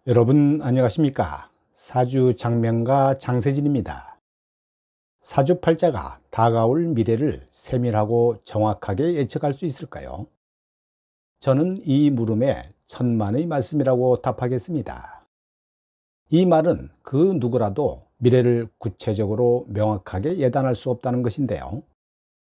여러분 안녕하십니까? 사주장명가 장세진입니다. 사주팔자가 다가올 미래를 세밀하고 정확하게 예측할 수 있을까요? 저는 이 물음에 천만의 말씀이라고 답하겠습니다. 이 말은 그 누구라도 미래를 구체적으로 명확하게 예단할 수 없다는 것인데요.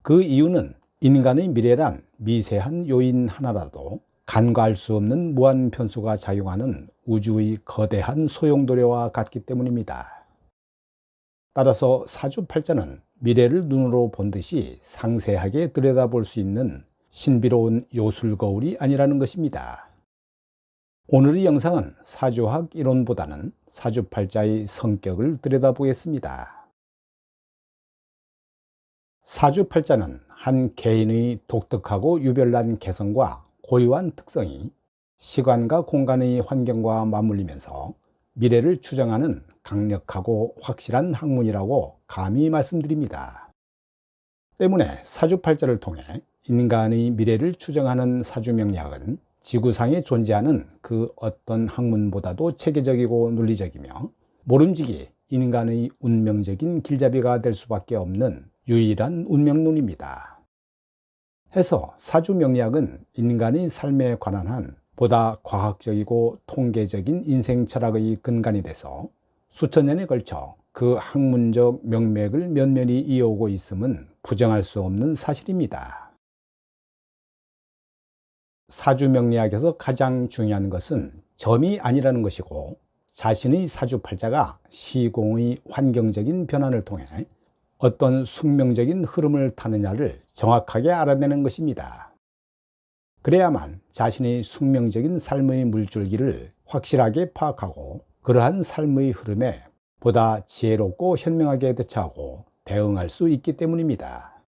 그 이유는 인간의 미래란 미세한 요인 하나라도 간과할 수 없는 무한 변수가 작용하는 우주의 거대한 소용돌이와 같기 때문입니다. 따라서 사주팔자는 미래를 눈으로 본 듯이 상세하게 들여다볼 수 있는 신비로운 요술거울이 아니라는 것입니다. 오늘의 영상은 사주학 이론보다는 사주팔자의 성격을 들여다보겠습니다. 사주팔자는 한 개인의 독특하고 유별난 개성과 고유한 특성이 시간과 공간의 환경과 맞물리면서 미래를 추정하는 강력하고 확실한 학문이라고 감히 말씀드립니다. 때문에 사주팔자를 통해 인간의 미래를 추정하는 사주명리학은 지구상에 존재하는 그 어떤 학문보다도 체계적이고 논리적이며 모름지기 인간의 운명적인 길잡이가 될 수밖에 없는 유일한 운명론입니다. 해서 사주명리학은 인간의 삶에 관한 한 보다 과학적이고 통계적인 인생 철학의 근간이 돼서 수천 년에 걸쳐 그 학문적 명맥을 면면히 이어오고 있음은 부정할 수 없는 사실입니다. 사주명리학에서 가장 중요한 것은 점이 아니라는 것이고 자신의 사주팔자가 시공의 환경적인 변환을 통해 어떤 숙명적인 흐름을 타느냐를 정확하게 알아내는 것입니다. 그래야만 자신의 숙명적인 삶의 물줄기를 확실하게 파악하고 그러한 삶의 흐름에 보다 지혜롭고 현명하게 대처하고 대응할 수 있기 때문입니다.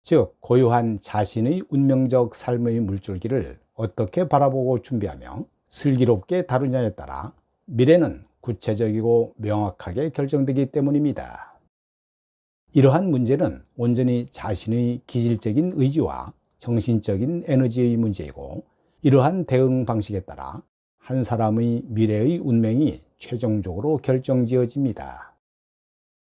즉, 고유한 자신의 운명적 삶의 물줄기를 어떻게 바라보고 준비하며 슬기롭게 다루냐에 따라 미래는 구체적이고 명확하게 결정되기 때문입니다. 이러한 문제는 온전히 자신의 기질적인 의지와 정신적인 에너지의 문제이고 이러한 대응 방식에 따라 한 사람의 미래의 운명이 최종적으로 결정지어집니다.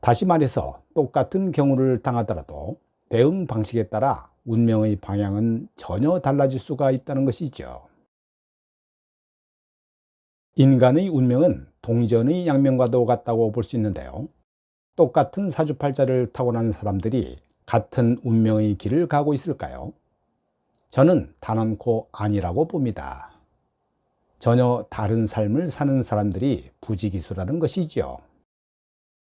다시 말해서 똑같은 경우를 당하더라도 대응 방식에 따라 운명의 방향은 전혀 달라질 수가 있다는 것이죠. 인간의 운명은 동전의 양면과도 같다고 볼 수 있는데요. 똑같은 사주팔자를 타고난 사람들이 같은 운명의 길을 가고 있을까요? 저는 단언코 아니라고 봅니다. 전혀 다른 삶을 사는 사람들이 부지기수라는 것이지요.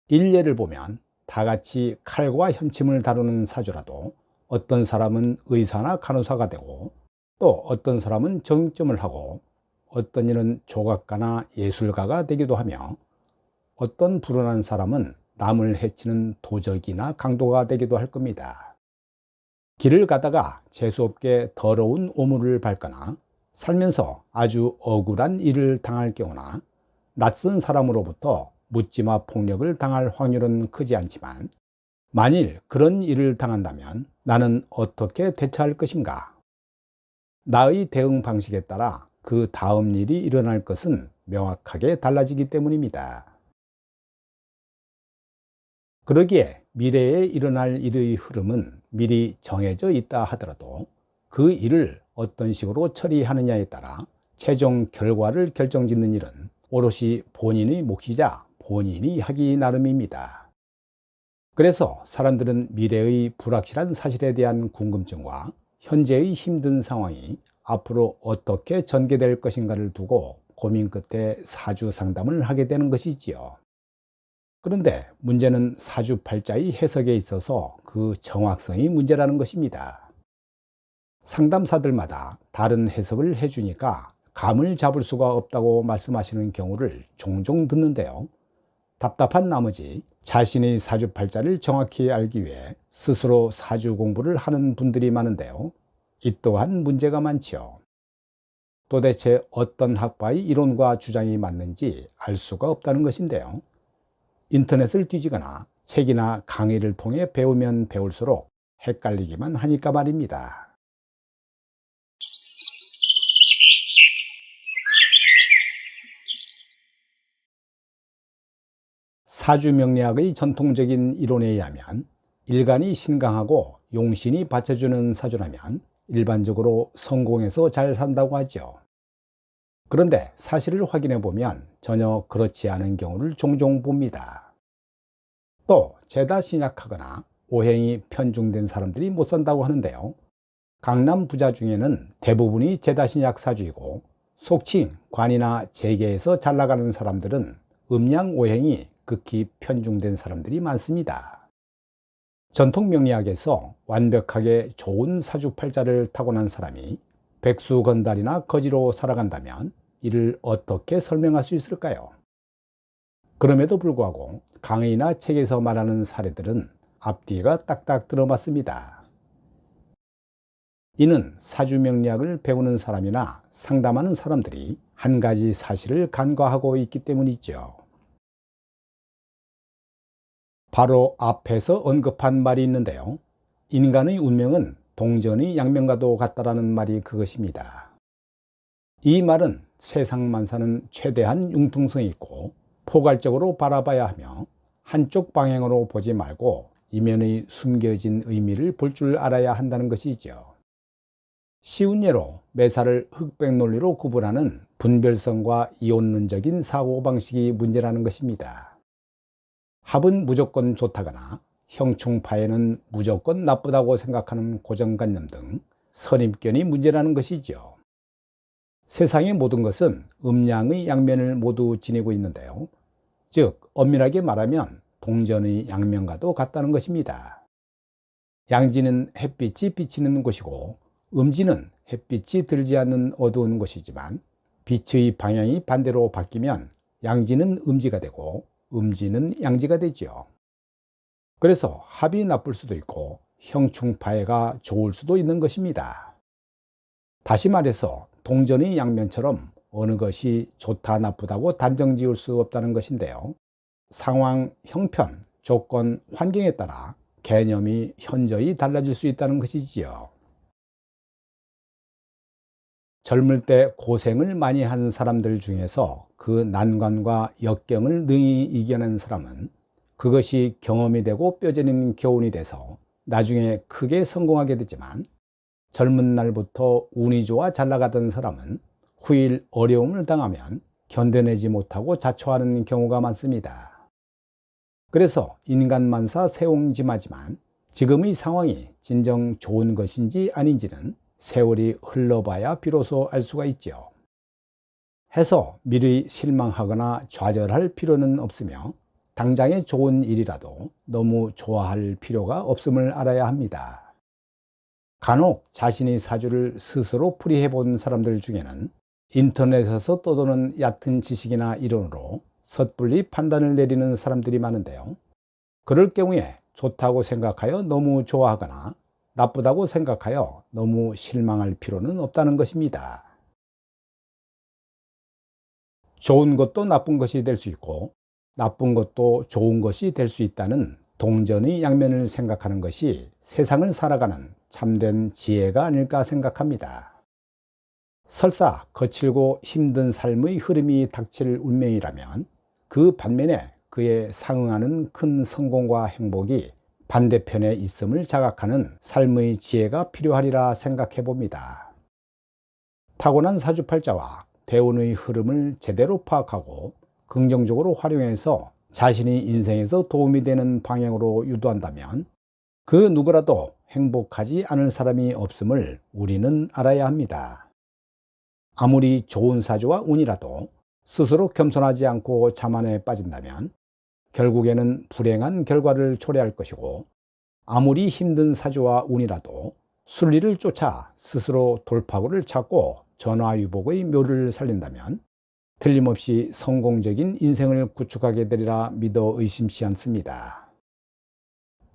일례를 보면 다 같이 칼과 현침을 다루는 사주라도 어떤 사람은 의사나 간호사가 되고 또 어떤 사람은 정육점을 하고 어떤 이는 조각가나 예술가가 되기도 하며 어떤 불운한 사람은 남을 해치는 도적이나 강도가 되기도 할 겁니다. 길을 가다가 재수없게 더러운 오물을 밟거나 살면서 아주 억울한 일을 당할 경우나 낯선 사람으로부터 묻지마 폭력을 당할 확률은 크지 않지만 만일 그런 일을 당한다면 나는 어떻게 대처할 것인가? 나의 대응 방식에 따라 그 다음 일이 일어날 것은 명확하게 달라지기 때문입니다. 그러기에 미래에 일어날 일의 흐름은 미리 정해져 있다 하더라도 그 일을 어떤 식으로 처리하느냐에 따라 최종 결과를 결정짓는 일은 오롯이 본인의 몫이자 본인이 하기 나름입니다. 그래서 사람들은 미래의 불확실한 사실에 대한 궁금증과 현재의 힘든 상황이 앞으로 어떻게 전개될 것인가를 두고 고민 끝에 사주 상담을 하게 되는 것이지요. 그런데 문제는 사주팔자의 해석에 있어서 그 정확성이 문제라는 것입니다. 상담사들마다 다른 해석을 해주니까 감을 잡을 수가 없다고 말씀하시는 경우를 종종 듣는데요. 답답한 나머지 자신의 사주팔자를 정확히 알기 위해 스스로 사주 공부를 하는 분들이 많은데요. 이 또한 문제가 많지요. 도대체 어떤 학파의 이론과 주장이 맞는지 알 수가 없다는 것인데요. 인터넷을 뒤지거나 책이나 강의를 통해 배우면 배울수록 헷갈리기만 하니까 말입니다. 사주명리학의 전통적인 이론에 의하면 일간이 신강하고 용신이 받쳐주는 사주라면 일반적으로 성공해서 잘 산다고 하죠. 그런데 사실을 확인해 보면 전혀 그렇지 않은 경우를 종종 봅니다. 또 죄다 신약하거나 오행이 편중된 사람들이 못 산다고 하는데요. 강남 부자 중에는 대부분이 죄다 신약 사주이고 속칭 관이나 재계에서 잘 나가는 사람들은 음양 오행이 극히 편중된 사람들이 많습니다. 전통 명리학에서 완벽하게 좋은 사주팔자를 타고난 사람이 백수건달이나 거지로 살아간다면 이를 어떻게 설명할 수 있을까요? 그럼에도 불구하고 강의나 책에서 말하는 사례들은 앞뒤가 딱딱 들어맞습니다. 이는 사주명리학을 배우는 사람이나 상담하는 사람들이 한 가지 사실을 간과하고 있기 때문이죠. 바로 앞에서 언급한 말이 있는데요. 인간의 운명은 동전의 양면과도 같다라는 말이 그것입니다. 이 말은 세상 만사는 최대한 융통성이 있고 포괄적으로 바라봐야 하며 한쪽 방향으로 보지 말고 이면의 숨겨진 의미를 볼 줄 알아야 한다는 것이죠. 쉬운 예로 매사를 흑백 논리로 구분하는 분별성과 이원론적인 사고방식이 문제라는 것입니다. 합은 무조건 좋다거나 형충파에는 무조건 나쁘다고 생각하는 고정관념 등 선입견이 문제라는 것이죠. 세상의 모든 것은 음양의 양면을 모두 지니고 있는데요. 즉 엄밀하게 말하면 동전의 양면과도 같다는 것입니다. 양지는 햇빛이 비치는 곳이고 음지는 햇빛이 들지 않는 어두운 곳이지만 빛의 방향이 반대로 바뀌면 양지는 음지가 되고 음지는 양지가 되죠. 그래서 합이 나쁠 수도 있고 형충파해가 좋을 수도 있는 것입니다. 다시 말해서 동전의 양면처럼 어느 것이 좋다 나쁘다고 단정 지을 수 없다는 것인데요. 상황, 형편, 조건, 환경에 따라 개념이 현저히 달라질 수 있다는 것이지요. 젊을 때 고생을 많이 한 사람들 중에서 그 난관과 역경을 능히 이겨낸 사람은 그것이 경험이 되고 뼈저린 교훈이 돼서 나중에 크게 성공하게 되지만 젊은 날부터 운이 좋아 잘 나가던 사람은 후일 어려움을 당하면 견뎌내지 못하고 자초하는 경우가 많습니다. 그래서 인간만사 세옹지마지만 지금의 상황이 진정 좋은 것인지 아닌지는 세월이 흘러봐야 비로소 알 수가 있죠. 해서 미리 실망하거나 좌절할 필요는 없으며 당장의 좋은 일이라도 너무 좋아할 필요가 없음을 알아야 합니다. 간혹 자신의 사주를 스스로 풀이해 본 사람들 중에는 인터넷에서 떠도는 얕은 지식이나 이론으로 섣불리 판단을 내리는 사람들이 많은데요. 그럴 경우에 좋다고 생각하여 너무 좋아하거나 나쁘다고 생각하여 너무 실망할 필요는 없다는 것입니다. 좋은 것도 나쁜 것이 될 수 있고 나쁜 것도 좋은 것이 될 수 있다는 동전의 양면을 생각하는 것이 세상을 살아가는 참된 지혜가 아닐까 생각합니다. 설사 거칠고 힘든 삶의 흐름이 닥칠 운명이라면 그 반면에 그에 상응하는 큰 성공과 행복이 반대편에 있음을 자각하는 삶의 지혜가 필요하리라 생각해 봅니다. 타고난 사주팔자와 대운의 흐름을 제대로 파악하고 긍정적으로 활용해서 자신의 인생에서 도움이 되는 방향으로 유도한다면 그 누구라도 행복하지 않을 사람이 없음을 우리는 알아야 합니다. 아무리 좋은 사주와 운이라도 스스로 겸손하지 않고 자만에 빠진다면 결국에는 불행한 결과를 초래할 것이고 아무리 힘든 사주와 운이라도 순리를 쫓아 스스로 돌파구를 찾고 전화위복의 묘를 살린다면 틀림없이 성공적인 인생을 구축하게 되리라 믿어 의심치 않습니다.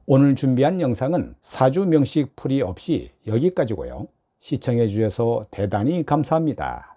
오늘 준비한 영상은 사주 명식 풀이 없이 여기까지고요. 시청해 주셔서 대단히 감사합니다.